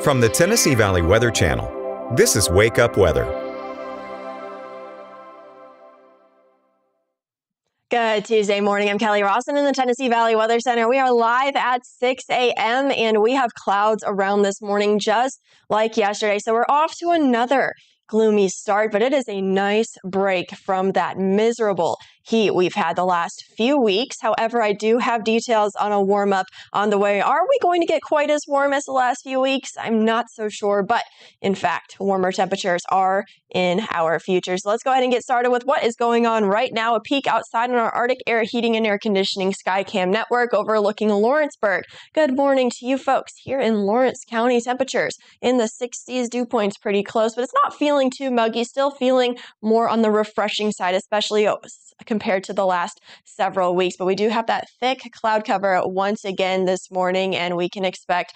From the Tennessee Valley Weather Channel, this is Wake Up Weather. Good Tuesday morning. I'm Kelly Rawson in the Tennessee Valley Weather Center. We are live at 6 a.m. and we have clouds around this morning just like yesterday. So we're off to another gloomy start, but it is a nice break from that miserable heat we've had the last few weeks. However, I do have details on a warm up on the way. Are we going to get quite as warm as the last few weeks? I'm not so sure, but in fact, warmer temperatures are in our future. So let's go ahead and get started with what is going on right now. A peek outside on our Arctic Air Heating and Air Conditioning Skycam network overlooking Lawrenceburg. Good morning to you folks here in Lawrence County. Temperatures in the 60s, dew points pretty close, but it's not feeling too muggy, still feeling more on the refreshing side, especially compared to the last several weeks. But we do have that thick cloud cover once again this morning, and we can expect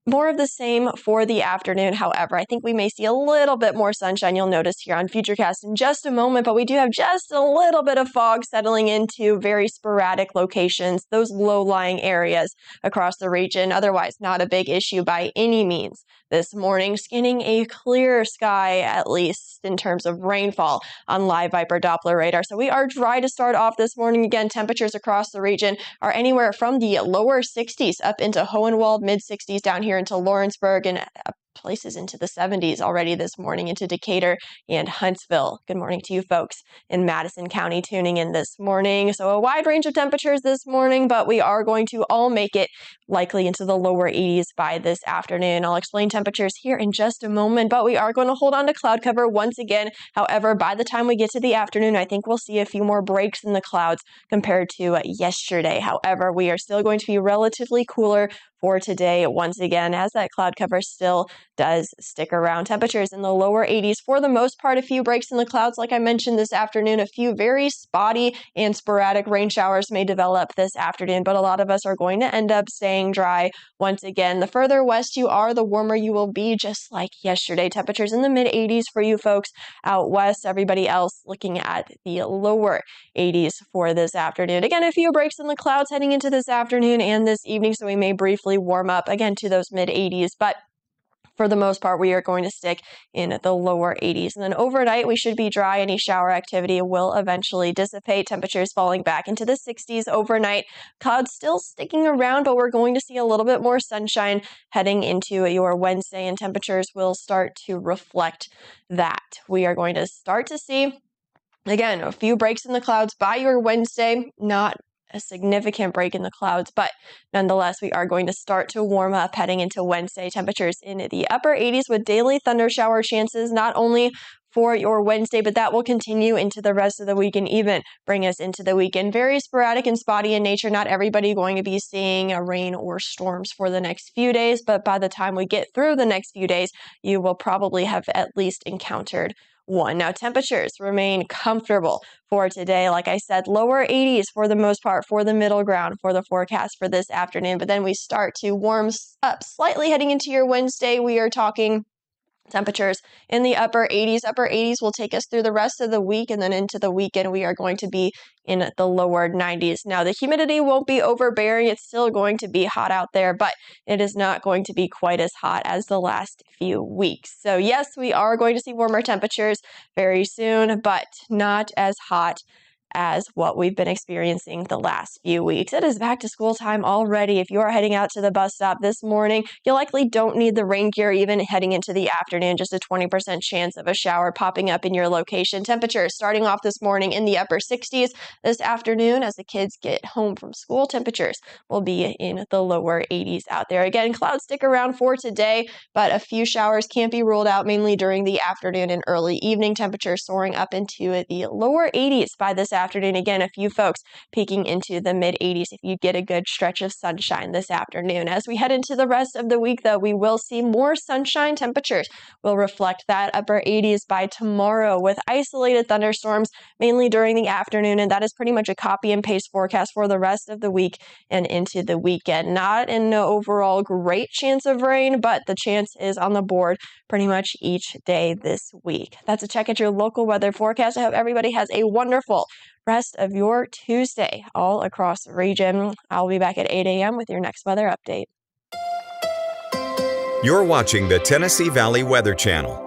more of the same for the afternoon. However, I think we may see a little bit more sunshine. You'll notice here on Futurecast in just a moment, but we do have just a little bit of fog settling into very sporadic locations, those low-lying areas across the region. Otherwise, not a big issue by any means this morning. Scanning a clear sky, at least in terms of rainfall on live Viper Doppler radar. So we are dry to start off this morning. Again, temperatures across the region are anywhere from the lower 60s up into Hohenwald, mid 60s down here into Lawrenceburg, and places into the 70s already this morning into Decatur and Huntsville. Good morning to you folks in Madison County tuning in this morning. So a wide range of temperatures this morning, but we are going to all make it likely into the lower 80s by this afternoon. I'll explain temperatures here in just a moment, but we are going to hold on to cloud cover once again. However, by the time we get to the afternoon, I think we'll see a few more breaks in the clouds compared to yesterday. However, we are still going to be relatively cooler for today once again, as that cloud cover still does stick around. Temperatures in the lower 80s for the most part. A few breaks in the clouds, like I mentioned this afternoon. A few very spotty and sporadic rain showers may develop this afternoon, but a lot of us are going to end up staying dry once again. The further west you are, the warmer you will be, just like yesterday. Temperatures in the mid 80s for you folks out west. Everybody else looking at the lower 80s for this afternoon. Again, a few breaks in the clouds heading into this afternoon and this evening, so we may briefly warm up again to those mid 80s, but for the most part, we are going to stick in the lower 80s. And then overnight, we should be dry. Any shower activity will eventually dissipate. Temperatures falling back into the 60s overnight. Clouds still sticking around, but we're going to see a little bit more sunshine heading into your Wednesday, and temperatures will start to reflect that. We are going to start to see, again, a few breaks in the clouds by your Wednesday, not a significant break in the clouds, but nonetheless, we are going to start to warm up heading into Wednesday. Temperatures in the upper 80s with daily thunder shower chances, not only for your Wednesday, but that will continue into the rest of the week and even bring us into the weekend. Very sporadic and spotty in nature. Not everybody going to be seeing a rain or storms for the next few days, but by the time we get through the next few days, you will probably have at least encountered one. Now, temperatures remain comfortable for today. Like I said, lower 80s for the most part for the middle ground for the forecast for this afternoon. But then we start to warm up slightly heading into your Wednesday. We are talking temperatures in the upper 80s. Upper 80s will take us through the rest of the week, and then into the weekend, we are going to be in the lower 90s. Now, the humidity won't be overbearing. It's still going to be hot out there, but it is not going to be quite as hot as the last few weeks. So yes, we are going to see warmer temperatures very soon, but not as hot as what we've been experiencing the last few weeks. It is back to school time already. If you are heading out to the bus stop this morning, you likely don't need the rain gear even heading into the afternoon. Just a 20% chance of a shower popping up in your location. Temperatures starting off this morning in the upper 60s. This afternoon, as the kids get home from school, temperatures will be in the lower 80s out there. Again, clouds stick around for today, but a few showers can't be ruled out, mainly during the afternoon and early evening. Temperatures soaring up into the lower 80s by this afternoon. Again, a few folks peaking into the mid 80s if you get a good stretch of sunshine this afternoon. As we head into the rest of the week, though, we will see more sunshine. Temperatures will reflect that upper 80s by tomorrow with isolated thunderstorms mainly during the afternoon, and that is pretty much a copy and paste forecast for the rest of the week and into the weekend. Not an overall great chance of rain, but the chance is on the board pretty much each day this week. That's a check at your local weather forecast. I hope everybody has a wonderful rest of your Tuesday all across the region. I'll be back at 8 a.m. with your next weather update. You're watching the Tennessee Valley Weather Channel.